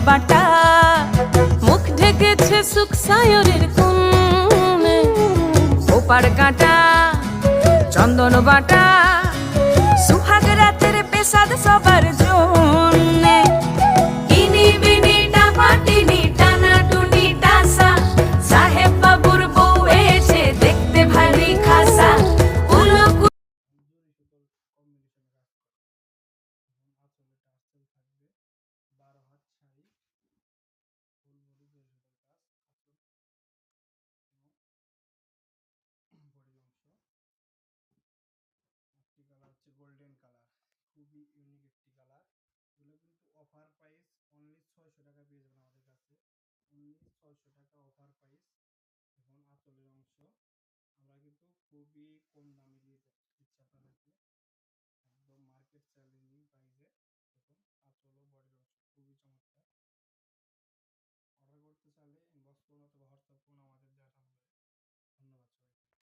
বাটা, মুখ ঢেকেছে সুখ সায়রের কোণে, ওপার কাটা চন্দন বাটা, সুহাগ রাতের পেশাদ সবার জন্যে। ইনি বিনি টাপাটিনি টানা টুনি টাসা, সাহেব বাবুর বউ এসে দেখতে ভারী খাসা। একটি কালার হচ্ছে গোল্ডেন কালার, খুবই ইউনিক একটি কালার। এগুলো কিন্তু অফার প্রাইস অনলি 600 টাকা পেয়ে যাবেন আমাদের কাছে, অনলি 600 টাকা অফার প্রাইস। এখন আঁচলের অংশ আমরা কিন্তু খুবই কম দামে দিয়ে দিচ্ছি আপনাদেরকে, একদম মার্কেট চ্যালেঞ্জিং প্রাইসে। দেখুন আঁচল ও বডির অংশ খুবই চমৎকার। অর্ডার করতে চাইলে ইনবক্স করুন অথবা হোয়াটসঅ্যাপ করুন আমাদের দেওয়া নাম্বারে। ধন্যবাদ সবাই।